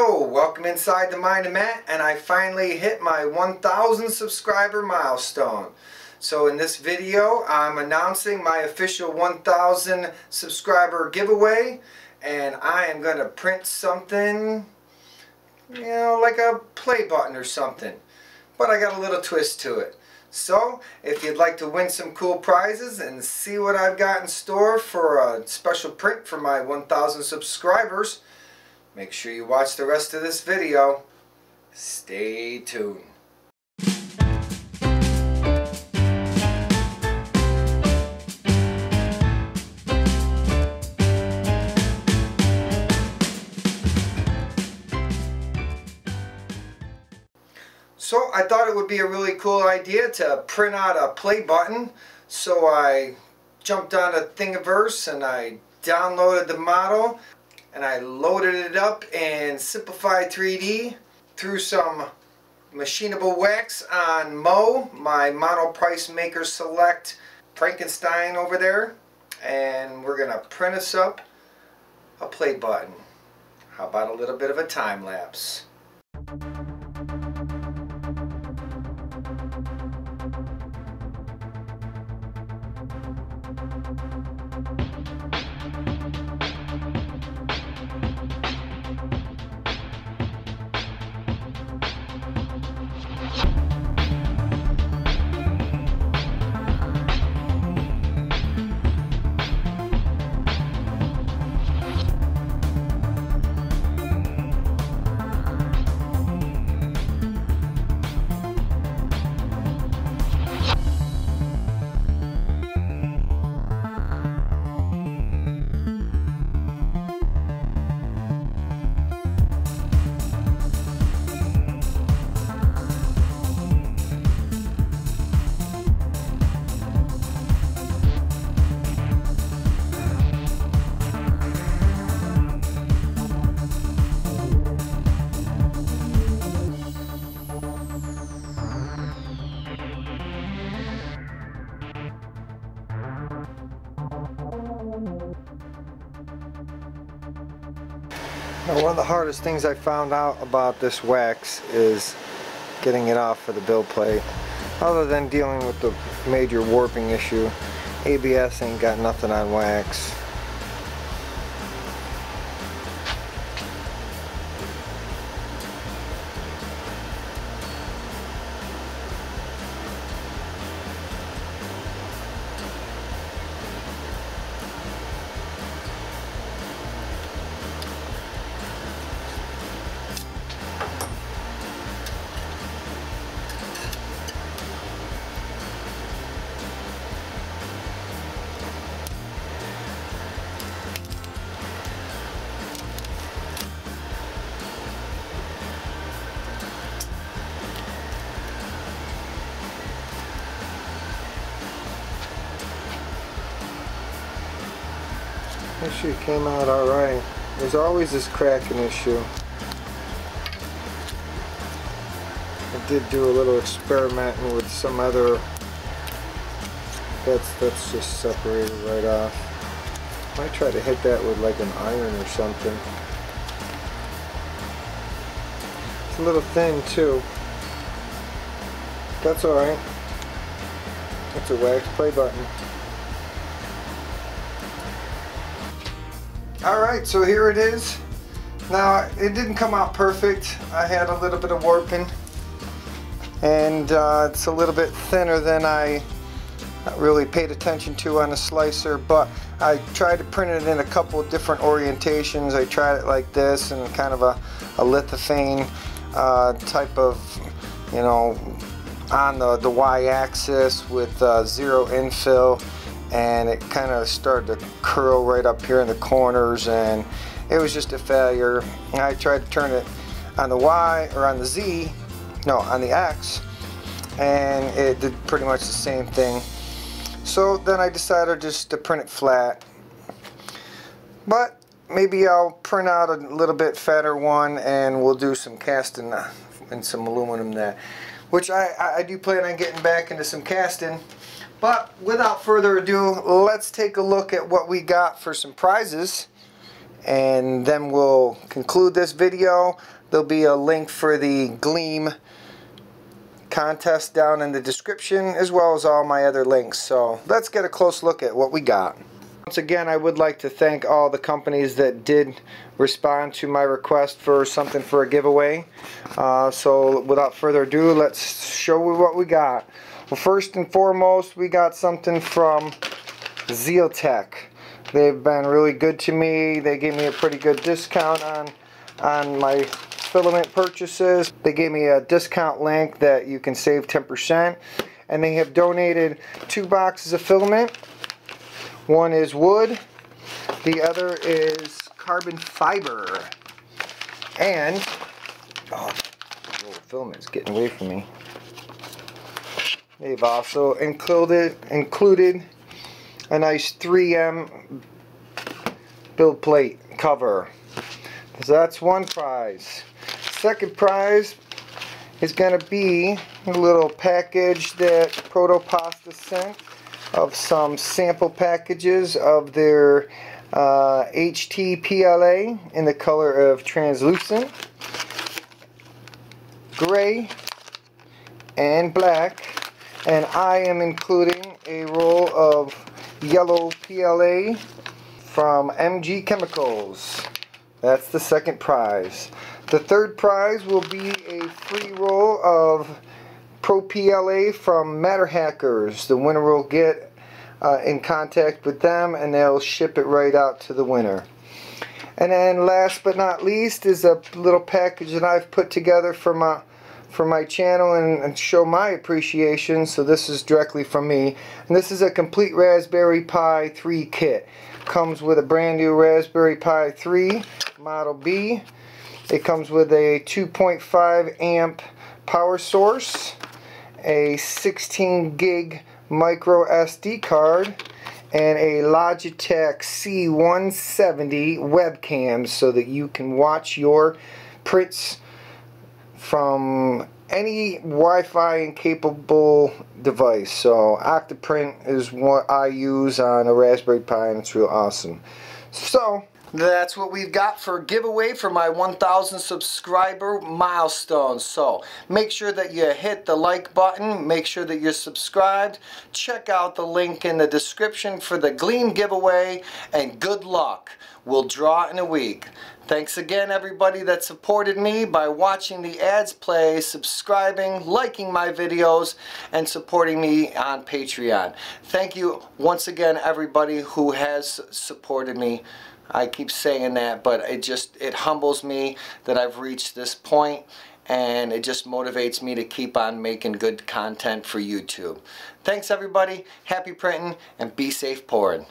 Hello, welcome inside the Mind of Matt, and I finally hit my 1,000 subscriber milestone. So in this video I'm announcing my official 1,000 subscriber giveaway, and I am going to print something, like a play button or something. But I got a little twist to it. So if you'd like to win some cool prizes and see what I've got in store for a special print for my 1,000 subscribers, make sure you watch the rest of this video. Stay tuned. So I thought it would be a really cool idea to print out a play button. So I jumped on a Thingiverse and I downloaded the model. And I loaded it up in Simplified 3D through some machinable wax on my Monoprice Maker Select Frankenstein over there. And we're going to print us up a play button. How about a little bit of a time lapse? Now, one of the hardest things I found out about this wax is getting it off of the build plate. Other than dealing with the major warping issue, ABS ain't got nothing on wax. Issue came out alright. There's always this cracking issue. I did do a little experimenting with some other. That's just separated right off. Might try to hit that with like an iron or something. It's a little thin too. That's alright. It's a wax play button. Alright, so here it is. Now, it didn't come out perfect. I had a little bit of warping, and it's a little bit thinner than I really paid attention to on the slicer, but I tried to print it in a couple of different orientations. I tried it like this and kind of a lithophane type of, on the y-axis with zero infill. And it kind of started to curl right up here in the corners, and it was just a failure. I tried to turn it on the Y, or on the Z, no, on the X, and it did pretty much the same thing. So then I decided just to print it flat. But maybe I'll print out a little bit fatter one, and we'll do some casting and some aluminum there, which I do plan on getting back into some casting. But without further ado, let's take a look at what we got for some prizes and then we'll conclude this video. There'll be a link for the Gleam contest down in the description, as well as all my other links. So let's get a close look at what we got. Once again, I would like to thank all the companies that did respond to my request for something for a giveaway. So without further ado, let's show you what we got. Well, first and foremost, we got something from Zealtech. They've been really good to me. They gave me a pretty good discount on my filament purchases. They gave me a discount link that you can save 10%, and they have donated 2 boxes of filament. One is wood, the other is carbon fiber, and oh, the filament's getting away from me. They've also included a nice 3M build plate cover. So that's one prize. Second prize is going to be a little package that Proto Pasta sent of some sample packages of their HT PLA in the color of translucent, gray, and black. And I am including a roll of yellow PLA from MG Chemicals. That's the second prize. The third prize will be a free roll of Pro PLA from Matter Hackers. The winner will get in contact with them, and they'll ship it right out to the winner. And then last but not least is a little package that I've put together for my channel and show my appreciation. So this is directly from me, and this is a complete Raspberry Pi 3 kit. Comes with a brand new Raspberry Pi 3 Model B. It comes with a 2.5 amp power source, a 16 gig micro SD card, and a Logitech C170 webcam so that you can watch your prints from any Wi-Fi incapable device. So Octoprint is what I use on a Raspberry Pi, and it's real awesome. So that's what we've got for a giveaway for my 1,000 subscriber milestone. So make sure that you hit the like button, make sure that you're subscribed, check out the link in the description for the Gleam giveaway, and good luck. We'll draw in a week. Thanks again, everybody that supported me by watching the ads play, subscribing, liking my videos, and supporting me on Patreon. Thank you once again, everybody who has supported me. I keep saying that, but it humbles me that I've reached this point, and it just motivates me to keep on making good content for YouTube. Thanks, everybody. Happy printing, and be safe pouring.